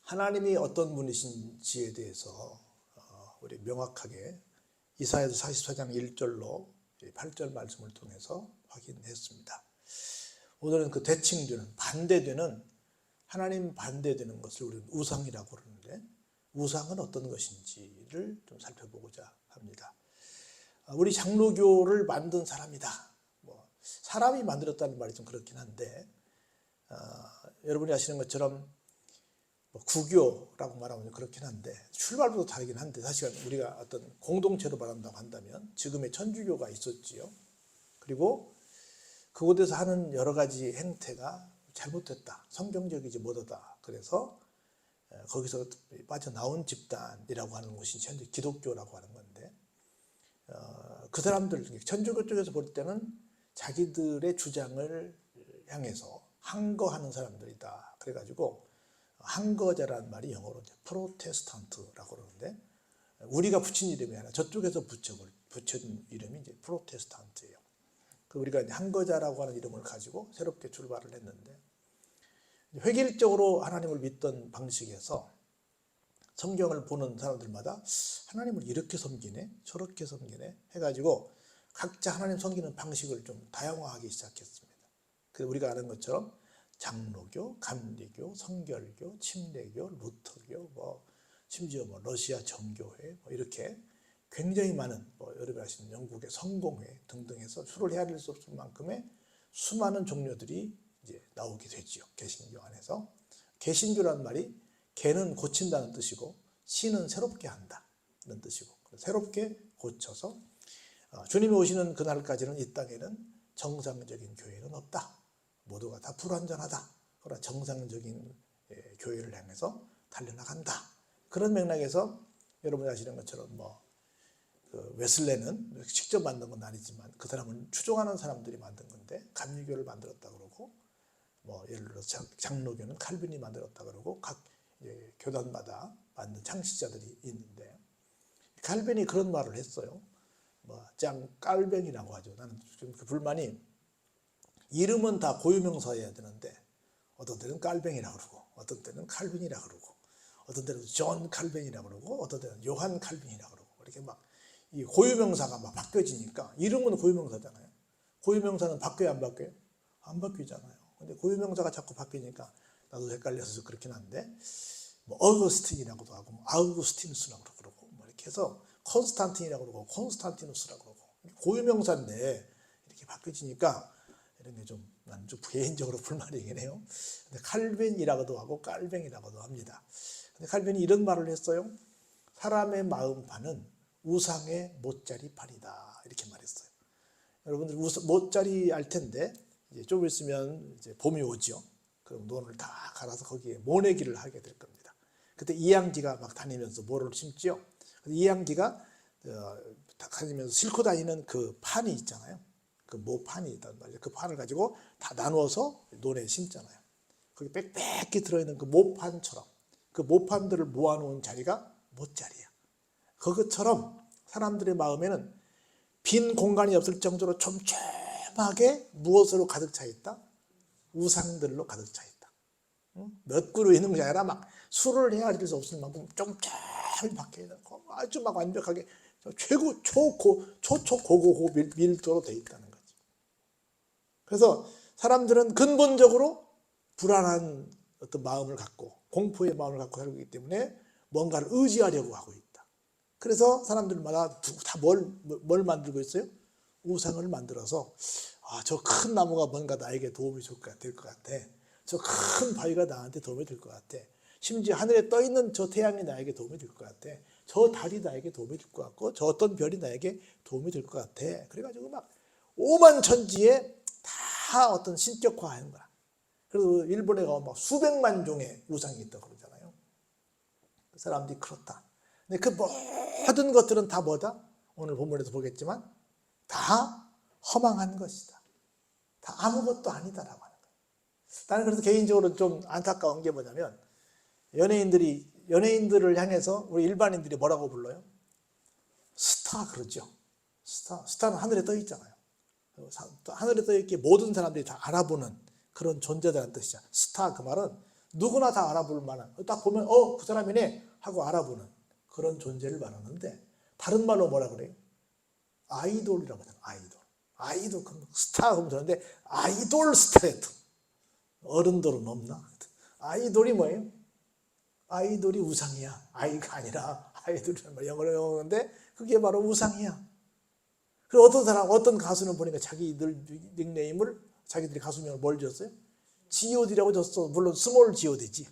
하나님이 어떤 분이신지에 대해서 우리 명확하게 이사야서 44장 1절로 8절 말씀을 통해서 확인했습니다. 오늘은 그 대칭되는, 반대되는, 하나님 반대되는 것을 우리는 우상이라고 그러는데, 우상은 어떤 것인지를 좀 살펴보고자 합니다. 우리 장로교를 만든 사람이다. 사람이 만들었다는 말이 좀 그렇긴 한데, 여러분이 아시는 것처럼 구교라고 말하면 그렇긴 한데, 출발부터 다르긴 한데, 사실 우리가 어떤 공동체로 말한다고 한다면 지금의 천주교가 있었지요. 그리고 그곳에서 하는 여러 가지 행태가 잘못됐다, 성경적이지 못하다. 그래서 거기서 빠져나온 집단이라고 하는 것이 현재 기독교라고 하는 건데, 그 사람들, 천주교 쪽에서 볼 때는 자기들의 주장을 향해서 항거하는 사람들이다. 그래가지고 항거자라는 말이 영어로 프로테스탄트라고 그러는데, 우리가 붙인 이름이 아니라 저쪽에서 붙인 이름이 이제 프로테스탄트예요. 우리가 항거자라고 하는 이름을 가지고 새롭게 출발을 했는데, 획일적으로 하나님을 믿던 방식에서 성경을 보는 사람들마다 하나님을 이렇게 섬기네, 저렇게 섬기네 해가지고 각자 하나님 섬기는 방식을 좀 다양화하기 시작했습니다. 그래서 우리가 아는 것처럼 장로교, 감리교, 성결교, 침례교, 루터교, 심지어 러시아 정교회 이렇게 굉장히 많은 여러분이 아시는 영국의 성공회 등등 해서 수를 헤아릴 수 없을 만큼의 수많은 종류들이 이제 나오게 되지요. 개신교 안에서. 개신교라는 말이 개는 고친다는 뜻이고 신은 새롭게 한다는 뜻이고, 새롭게 고쳐서 주님이 오시는 그날까지는 이 땅에는 정상적인 교회는 없다. 모두가 다 불완전하다. 그러나 정상적인 교회를 향해서 달려나간다. 그런 맥락에서 여러분이 아시는 것처럼 그 웨슬레는 직접 만든 건 아니지만 그 사람은 추종하는 사람들이 만든 건데, 감리교를 만들었다 그러고, 예를 들어서 장로교는 칼빈이 만들었다 그러고, 각 교단마다 만든 창시자들이 있는데, 칼빈이 그런 말을 했어요. 짱 깔뱅이라고 하죠. 나는 좀 그 불만이, 이름은 다 고유명사여야 되는데 어떤 때는 깔뱅이라고 그러고, 어떤 때는 칼빈이라고 그러고, 어떤 때는 존 칼빈이라고 그러고, 어떤 때는 요한 칼빈이라고 그러고, 이렇게 이 고유명사가 바뀌어지니까, 이름은 고유명사잖아요. 고유명사는 바뀌어요, 안 바뀌어요? 안 바뀌잖아요. 근데 고유명사가 자꾸 바뀌니까 나도 헷갈려서 그렇긴 한데, 어거스틴이라고도 하고, 아우구스티누스라고 그러고, 이렇게 해서 콘스탄틴이라고 그러고, 콘스탄티누스라고 그러고, 고유명사인데 이렇게 바뀌어지니까 이런 게 나는 좀 개인적으로 불만이긴 해요. 근데 칼빈이라고도 하고 깔뱅이라고도 합니다. 근데 칼빈이 이런 말을 했어요. 사람의 마음판은 우상의 못자리판이다. 이렇게 말했어요. 여러분들 못자리 알 텐데, 이제 좀 있으면 이제 봄이 오죠. 그럼 논을 다 갈아서 거기에 모내기를 하게 될 겁니다. 그때 이양기가 막 다니면서 모를 심지요. 이양기가 다니면서 싣고 다니는 그 판이 있잖아요. 그 모판이 있단 말이에요. 그 판을 가지고 다 나누어서 논에 심잖아요. 거기 빽빽히 들어있는 그 모판처럼, 그 모판들을 모아놓은 자리가 못자리야. 그것처럼 사람들의 마음에는 빈 공간이 없을 정도로 촘촘하게 무엇으로 가득 차 있다? 우상들로 가득 차 있다. 몇 그루 있는 것이 아니라 막 수를 헤아릴 수 없을 만큼 촘촘히 박혀 있는, 아주 막 완벽하게 최고 초초고고 밀도로 되어 있다는 거지. 그래서 사람들은 근본적으로 불안한 어떤 마음을 갖고, 공포의 마음을 갖고 살고 있기 때문에 뭔가를 의지하려고 하고 있다. 그래서 사람들마다 다 뭘 만들고 있어요? 우상을 만들어서, 저 큰 나무가 뭔가 나에게 도움이 될 것 같아. 저 큰 바위가 나한테 도움이 될 것 같아. 심지어 하늘에 떠 있는 저 태양이 나에게 도움이 될 것 같아. 저 달이 나에게 도움이 될 것 같고, 저 어떤 별이 나에게 도움이 될 것 같아. 그래가지고 막 오만천지에 다 어떤 신격화하는 거야. 그래서 일본에 가면 막 수백만 종의 우상이 있다고 그러잖아요. 그 사람들이 그렇다. 근데 그 모든 것들은 다 뭐다? 오늘 본문에서 보겠지만 다 허망한 것이다. 다 아무것도 아니다라고 하는 거예요. 나는 그래서 개인적으로 좀 안타까운 게 뭐냐면, 연예인들을 향해서 우리 일반인들이 뭐라고 불러요? 스타 그러죠. 스타는 하늘에 떠 있잖아요. 하늘에 떠 있기에 모든 사람들이 다 알아보는 그런 존재다라는 뜻이죠. 스타, 그 말은 누구나 다 알아볼 만한, 딱 보면 그 사람이네 하고 알아보는 그런 존재를 말하는데, 다른 말로 뭐라 그래요? 아이돌이라고 하잖아요. 아이돌 스타 하면 되는데 아이돌 스타였던, 어른들은 없나? 아이돌이 뭐예요? 아이돌이 우상이야. 아이가 아니라 아이돌이란 말, 영어로 영어인데 그게 바로 우상이야. 그리고 어떤 사람, 어떤 가수는 보니까 자기들 닉네임을, 자기들이 가수명을 뭘 줬어요? god라고 줬어. 물론 스몰 god지.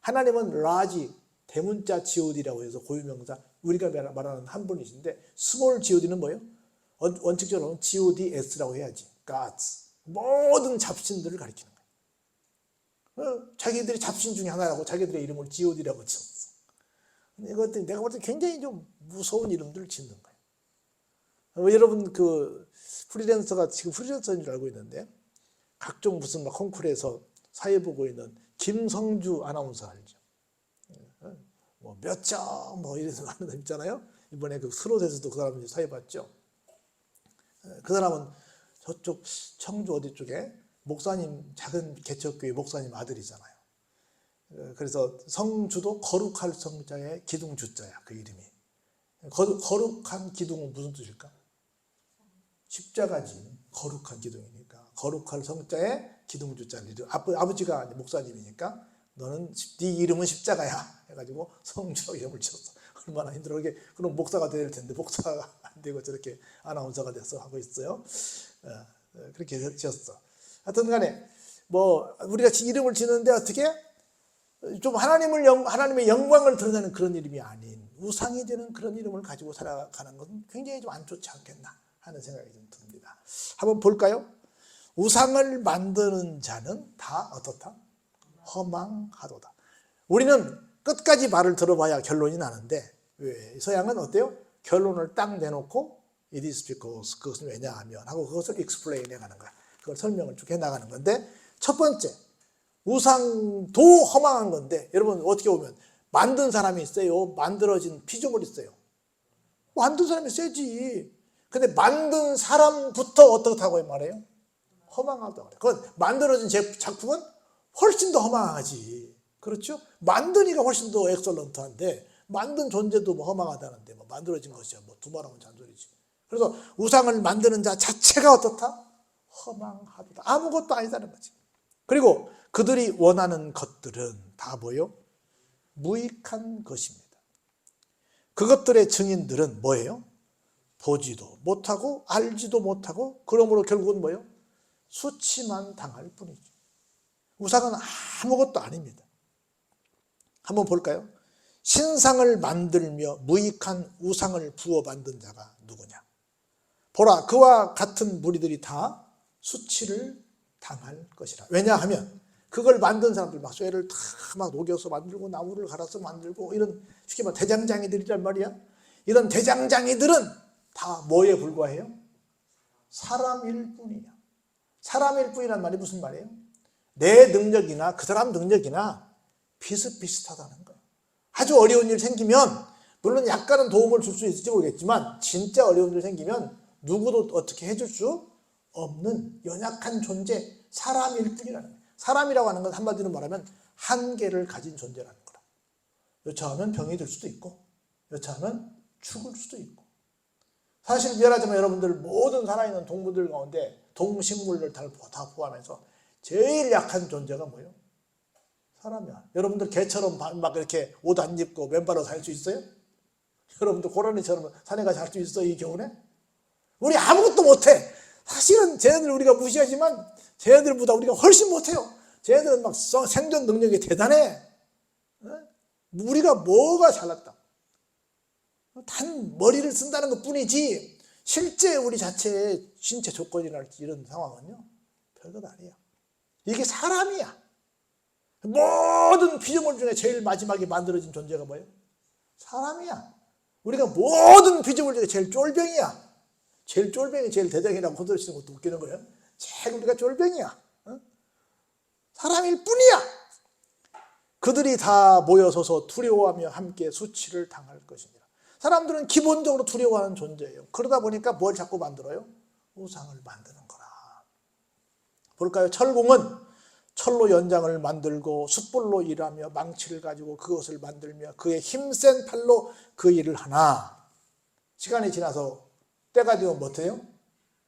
하나님은 라지, 대문자 god라고 해서 고유명사, 우리가 말하는 한 분이신데, 스몰 god는 뭐예요? 원칙적으로는 gods라고 해야지. gods. 모든 잡신들을 가리키는 거예요. 자기들이 잡신 중에 하나라고 자기들의 이름을 god라고 지었어. 이것들이 내가 볼 때 굉장히 좀 무서운 이름들을 짓는 거예요. 여러분 프리랜서가 지금 프리랜서인 줄 알고 있는데, 각종 무슨 막 콩쿠르에서 사회 보고 있는 김성주 아나운서 알죠? 뭐 몇 점 뭐 이래서 하는 사람 있잖아요. 이번에 그 스롯에서도 그 사람 사회 봤죠. 그 사람은 저쪽 청주 어디 쪽에 목사님, 작은 개척교회 목사님 아들이잖아요. 그래서 성주도 거룩할 성자의 기둥주자야, 그 이름이. 거룩한 기둥은 무슨 뜻일까? 십자가지. 거룩한 기둥이니까 거룩할 성자의 기둥주자는 이름. 아버지가 목사님이니까 너는 네 이름은 십자가야 해가지고 성주라고 이름을 지었어. 얼마나 힘들어. 그럼 목사가 돼야 될 텐데 목사가 안 되고 저렇게 아나운서가 돼서 하고 있어요. 그렇게 지었어. 하여튼 간에 뭐 우리가 이름을 지는데 어떻게 좀 하나님의 영광을 드러내는 그런 이름이 아닌 우상이 되는 그런 이름을 가지고 살아가는 것은 굉장히 좀 안 좋지 않겠나 하는 생각이 좀 듭니다. 한번 볼까요? 우상을 만드는 자는 다 어떻다? 허망하도다. 우리는 끝까지 말을 들어봐야 결론이 나는데, 왜? 서양은 어때요? 결론을 딱 내놓고 it is because, 그것은 왜냐하면 하고 그것을 explain 해가는 거야. 그걸 설명을 쭉 해나가는 건데, 첫 번째, 우상도 허망한 건데, 여러분 어떻게 보면 만든 사람이 있어요? 만들어진 피조물이 있어요? 만든 사람이 세지. 근데 만든 사람부터 어떻다고 말해요? 허망하다고 그래요. 그건 만들어진 작품은 훨씬 더 허망하지. 그렇죠? 만드니까 훨씬 더 엑설런트한데, 만든 존재도 뭐 허망하다는데, 뭐 만들어진 것이야 뭐 두말하면 잔소리지. 그래서 우상을 만드는 자 자체가 어떻다? 허망하다. 아무것도 아니다는 거지. 그리고 그들이 원하는 것들은 다 뭐예요? 무익한 것입니다. 그것들의 증인들은 뭐예요? 보지도 못하고 알지도 못하고, 그러므로 결국은 뭐예요? 수치만 당할 뿐이죠. 우상은 아무것도 아닙니다. 한번 볼까요? 신상을 만들며 무익한 우상을 부어 만든 자가 누구냐? 보라, 그와 같은 무리들이 다 수치를 당할 것이라. 왜냐하면 그걸 만든 사람들 막 쇠를 다 막 녹여서 만들고 나무를 갈아서 만들고 이런 쉽게 말하면 대장장이들이란 말이야. 이런 대장장이들은 다 뭐에 불과해요? 사람일 뿐이야. 사람일 뿐이란 말이 무슨 말이에요? 내 능력이나 그 사람 능력이나 비슷비슷하다는 거예요. 아주 어려운 일 생기면 물론 약간은 도움을 줄 수 있을지 모르겠지만, 진짜 어려운 일 생기면 누구도 어떻게 해줄 수 없는 연약한 존재, 사람일 뿐이라는 거예요. 사람이라고 하는 건 한마디로 말하면 한계를 가진 존재라는 거라. 여차하면 병이 들 수도 있고, 여차하면 죽을 수도 있고. 사실 미안하지만 여러분들, 모든 살아있는 동물들 가운데 동식물들 다 포함해서 제일 약한 존재가 뭐예요? 사람이야. 여러분들 개처럼 막 이렇게 옷 안 입고 맨발로 살 수 있어요? 여러분들 고라니처럼 산에 가서 살 수 있어, 이 겨울에? 우리 아무것도 못해. 사실은 쟤네들 우리가 무시하지만 쟤네들보다 우리가 훨씬 못해요. 쟤네들은 막 생존 능력이 대단해. 우리가 뭐가 잘났다. 단 머리를 쓴다는 것 뿐이지 실제 우리 자체의 신체 조건이나 이런 상황은요, 별것 아니야. 이게 사람이야. 모든 피조물 중에 제일 마지막에 만들어진 존재가 뭐예요? 사람이야. 우리가 모든 피조물 중에 제일 쫄병이야. 제일 쫄병이 제일 대장이라고 거들으시는 것도 웃기는 거예요. 제일 우리가 쫄병이야. 사람일 뿐이야. 그들이 다 모여서서 두려워하며 함께 수치를 당할 것이니라. 사람들은 기본적으로 두려워하는 존재예요. 그러다 보니까 뭘 자꾸 만들어요? 우상을 만드는 거라. 볼까요? 철공은 철로 연장을 만들고 숯불로 일하며 망치를 가지고 그것을 만들며 그의 힘센 팔로 그 일을 하나 시간이 지나서 때가 되면 못해요?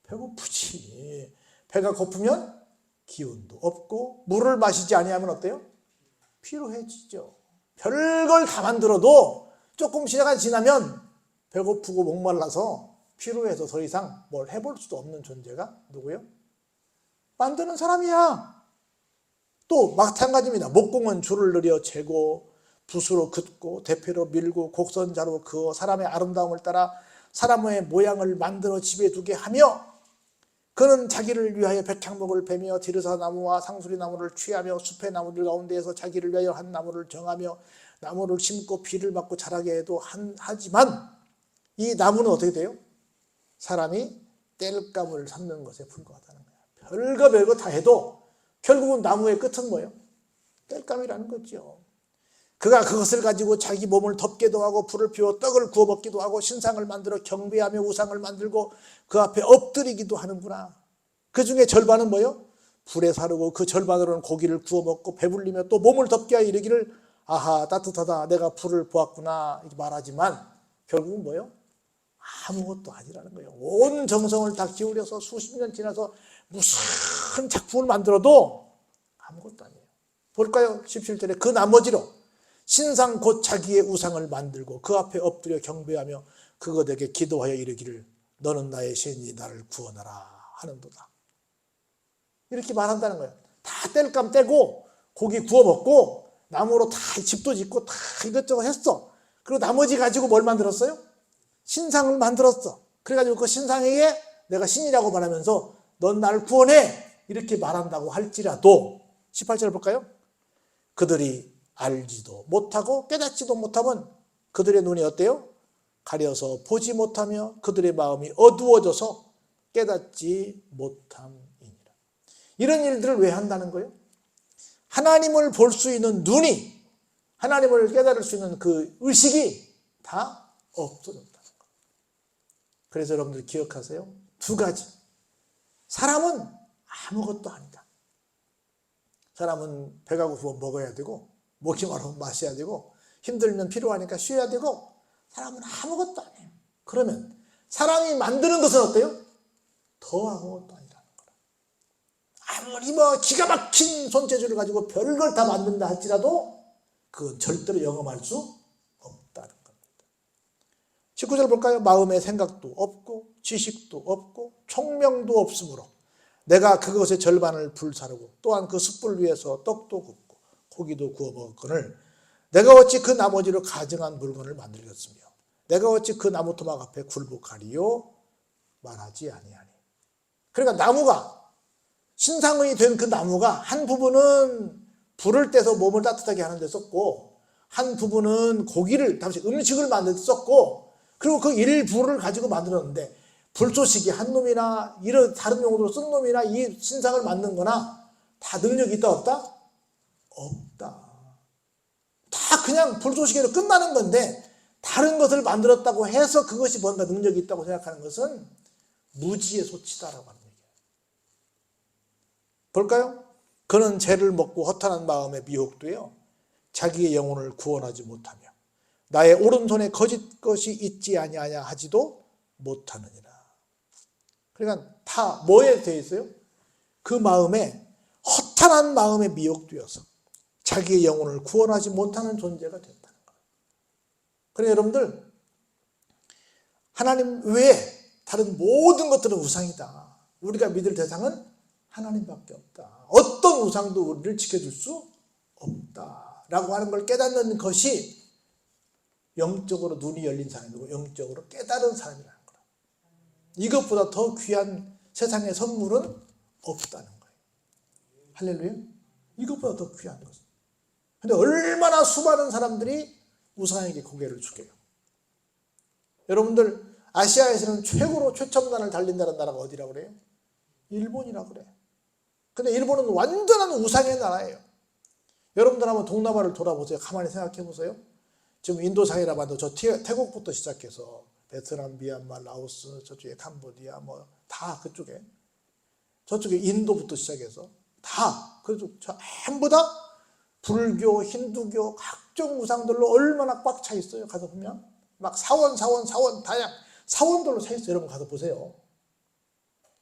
배고프지. 배가 고프면 기운도 없고 물을 마시지 아니하면 어때요? 피로해지죠. 별걸 다 만들어도 조금 시간이 지나면 배고프고 목말라서 피로해서 더 이상 뭘 해볼 수도 없는 존재가 누구예요? 만드는 사람이야. 또 마찬가지입니다. 목공은 줄을 늘여 재고 붓으로 긋고 대패로 밀고 곡선자로 그어 사람의 아름다움을 따라 사람의 모양을 만들어 집에 두게 하며 그는 자기를 위하여 백향목을 베며 디르사나무와 상수리나무를 취하며 숲의 나무들 가운데에서 자기를 위하여 한 나무를 정하며 나무를 심고 비를 맞고 자라게 해도 하지만 이 나무는 어떻게 돼요? 사람이 땔감을 삼는 것에 불과하다는 거야. 별거 다 해도 결국은 나무의 끝은 뭐예요? 땔감이라는 거죠. 그가 그것을 가지고 자기 몸을 덮기도 하고 불을 피워 떡을 구워 먹기도 하고 신상을 만들어 경배하며 우상을 만들고 그 앞에 엎드리기도 하는구나. 그 중에 절반은 뭐예요? 불에 사르고 그 절반으로는 고기를 구워 먹고 배불리며 또 몸을 덮게 하여 이르기를 아하 따뜻하다 내가 불을 보았구나 이렇게 말하지만 결국은 뭐예요? 아무것도 아니라는 거예요. 온 정성을 다 기울여서 수십 년 지나서 무슨 작품을 만들어도 아무것도 아니에요. 볼까요? 17절에 그 나머지로 신상 곧 자기의 우상을 만들고 그 앞에 엎드려 경배하며 그것에게 기도하여 이르기를 너는 나의 신이 나를 구원하라 하는도다. 이렇게 말한다는 거예요. 다 뗄감 떼고 고기 구워 먹고 나무로 다 집도 짓고 다 이것저것 했어. 그리고 나머지 가지고 뭘 만들었어요? 신상을 만들었어. 그래가지고 그 신상에게 내가 신이라고 말하면서 넌 나를 구원해 이렇게 말한다고 할지라도 18절 볼까요? 그들이 알지도 못하고 깨닫지도 못하면 그들의 눈이 어때요? 가려서 보지 못하며 그들의 마음이 어두워져서 깨닫지 못함이니라. 이런 일들을 왜 한다는 거예요? 하나님을 볼 수 있는 눈이 하나님을 깨달을 수 있는 그 의식이 다 없어졌다는 거예요. 그래서 여러분들 기억하세요. 두 가지. 사람은 아무것도 아니다. 사람은 배가 고프면 먹어야 되고 목이 마르면 마셔야 되고 힘들면 필요하니까 쉬어야 되고 사람은 아무것도 아니에요. 그러면 사람이 만드는 것은 어때요? 더 아무것도 아니라는 거라. 아무리 기가 막힌 손재주를 가지고 별걸 다 만든다 할지라도 그건 절대로 영험할 수 없다는 겁니다. 19절 볼까요? 마음의 생각도 없고 지식도 없고 총명도 없으므로 내가 그것의 절반을 불사르고 또한 그 숯불 위에서 떡도 굽고 고기도 구워 먹었거늘 내가 어찌 그 나머지로 가증한 물건을 만들겠으며 내가 어찌 그 나무 토막 앞에 굴복하리요 말하지 아니하니. 그러니까 나무가 신상이 된 그 나무가 한 부분은 불을 떼서 몸을 따뜻하게 하는 데 썼고 한 부분은 고기를 당시 음식을 만들 때 썼고 그리고 그 일부를 가지고 만들었는데 불쏘시기 한 놈이나 이런 다른 용도로 쓴 놈이나 이 신상을 만든 거나 다 능력이 있다 없다? 없다. 다 그냥 불쏘시개로 끝나는 건데 다른 것을 만들었다고 해서 그것이 뭔가 능력이 있다고 생각하는 것은 무지의 소치다라고 하는 얘기예요. 볼까요? 그는 죄를 먹고 허탄한 마음에 미혹되어 자기의 영혼을 구원하지 못하며 나의 오른손에 거짓 것이 있지 아니하냐 하지도 못하느니라. 그러니까 다 뭐에 되어 있어요? 그 마음에 허탄한 마음에 미혹되어서 자기의 영혼을 구원하지 못하는 존재가 된다는 거예요. 그러니까 여러분들 하나님 외에 다른 모든 것들은 우상이다. 우리가 믿을 대상은 하나님밖에 없다. 어떤 우상도 우리를 지켜줄 수 없다라고 하는 걸 깨닫는 것이 영적으로 눈이 열린 사람이고 영적으로 깨달은 사람이라는 거예요. 이것보다 더 귀한 세상의 선물은 없다는 거예요. 할렐루야. 이것보다 더 귀한 것은. 근데 얼마나 수많은 사람들이 우상에게 고개를 숙여요. 여러분들 아시아에서는 최고로 최첨단을 달린다는 나라가 어디라고 그래요? 일본이라고 그래요. 근데 일본은 완전한 우상의 나라예요. 여러분들 한번 동남아를 돌아보세요. 가만히 생각해 보세요. 지금 인도상이라고 하는데 저 태국부터 시작해서 베트남, 미얀마, 라오스, 저쪽에 캄보디아 다 그쪽에 저쪽에 인도부터 시작해서 다. 그래서 전부 다 불교, 힌두교, 각종 우상들로 얼마나 꽉 차 있어요. 가서 보면 막 사원 다양 사원들로 차 있어요. 여러분 가서 보세요.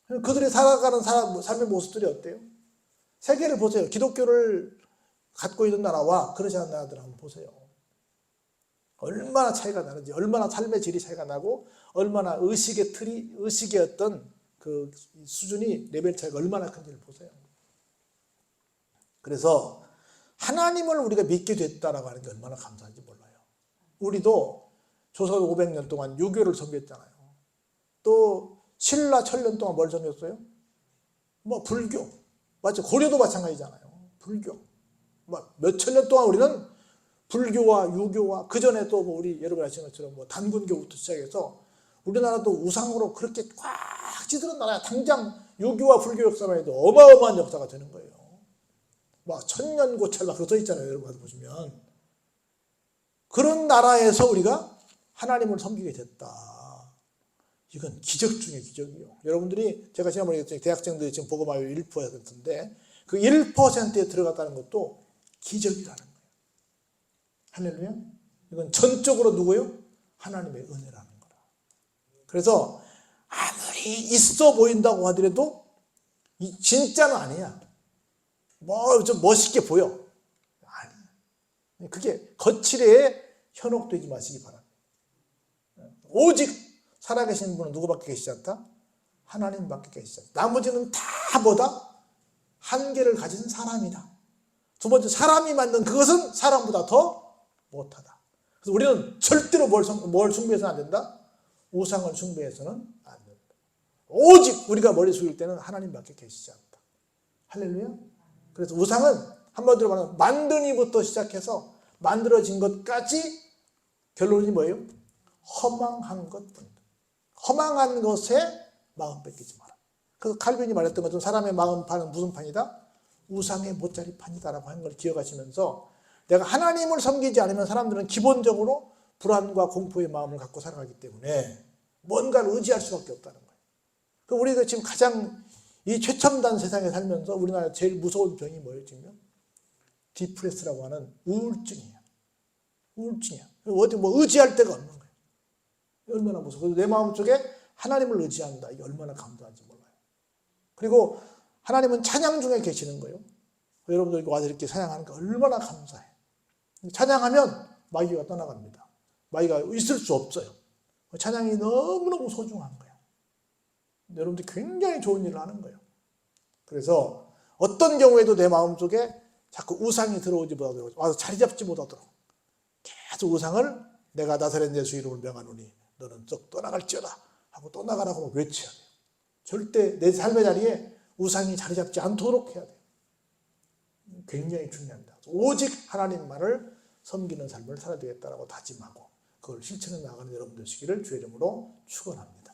그들이 살아가는 삶의 모습들이 어때요? 세계를 보세요. 기독교를 갖고 있는 나라와 그러지 않은 나라들 한번 보세요. 얼마나 차이가 나는지, 얼마나 삶의 질이 차이가 나고, 얼마나 의식의 어떤 그 수준이 레벨 차이가 얼마나 큰지를 보세요. 그래서 하나님을 우리가 믿게 됐다라고 하는 게 얼마나 감사한지 몰라요. 우리도 조선 500년 동안 유교를 섬겼잖아요. 또 신라 1000년 동안 뭘 섬겼어요? 뭐 불교. 맞죠? 고려도 마찬가지잖아요. 불교. 뭐 몇천 년 동안 우리는 불교와 유교와 그 전에 또 뭐 우리 여러분 아시는 것처럼 뭐 단군교부터 시작해서 우리나라도 우상으로 그렇게 꽉 찌들은 나라야. 당장 유교와 불교 역사만 해도 어마어마한 역사가 되는 거예요. 막 천년고찰 막 그거 써 있잖아요. 여러분 가서 보시면. 그런 나라에서 우리가 하나님을 섬기게 됐다. 이건 기적 중의 기적이에요. 여러분들이 제가 지난번에 얘기했죠. 대학생들이 지금 복음화율 1%인데 그 1%에 들어갔다는 것도 기적이라는 거예요. 할렐루야. 이건 전적으로 누구예요? 하나님의 은혜라는 거라. 그래서 아무리 있어 보인다고 하더라도 진짜는 아니야. 뭐 좀 멋있게 보여. 아니야. 그게 거칠에 현혹되지 마시기 바랍니다. 오직 살아계신 분은 누구밖에 계시지 않다? 하나님밖에 계시지 않다. 나머지는 다 뭐다? 한계를 가진 사람이다. 두 번째, 사람이 만든 그것은 사람보다 더 못하다. 그래서 우리는 절대로 뭘 숭배해서는 안 된다? 우상을 숭배해서는 안 된다. 오직 우리가 머리 숙일 때는 하나님밖에 계시지 않다. 할렐루야. 그래서 우상은 한마디로 말하면 만든 이부터 시작해서 만들어진 것까지 결론이 뭐예요? 허망한 것뿐이다. 허망한 것에 마음 뺏기지 마라. 그래서 칼빈이 말했던 것처럼 사람의 마음 판은 무슨 판이다? 우상의 못자리 판이다라고 하는 걸 기억하시면서 내가 하나님을 섬기지 않으면 사람들은 기본적으로 불안과 공포의 마음을 갖고 살아가기 때문에 뭔가를 의지할 수밖에 없다는 거예요. 우리가 지금 가장 이 최첨단 세상에 살면서 우리나라 제일 무서운 병이 뭐예요, 지금? 디프레스라고 하는 우울증이에요. 우울증이야. 어디 뭐 의지할 데가 없는 거예요. 얼마나 무서워. 그래서 내 마음속에 하나님을 의지한다. 이게 얼마나 감사한지 몰라요. 그리고 하나님은 찬양 중에 계시는 거예요. 여러분들 와서 이렇게 찬양하는 게 얼마나 감사해. 찬양하면 마귀가 떠나갑니다. 마귀가 있을 수 없어요. 찬양이 너무너무 소중한 거예요. 여러분들 굉장히 좋은 일을 하는 거예요. 그래서 어떤 경우에도 내 마음속에 자꾸 우상이 들어오지 못하도록 와서 자리 잡지 못하도록 계속 우상을 내가 나사렛 예수 이름을 명하노니 너는 썩 떠나갈지어다 하고 떠나가라고 외쳐야 돼요. 절대 내 삶의 자리에 우상이 자리 잡지 않도록 해야 돼요. 굉장히 중요합니다. 오직 하나님만을 섬기는 삶을 살아야 되겠다라고 다짐하고 그걸 실천해 나가는 여러분 되시기를 주의 이름으로 축원합니다.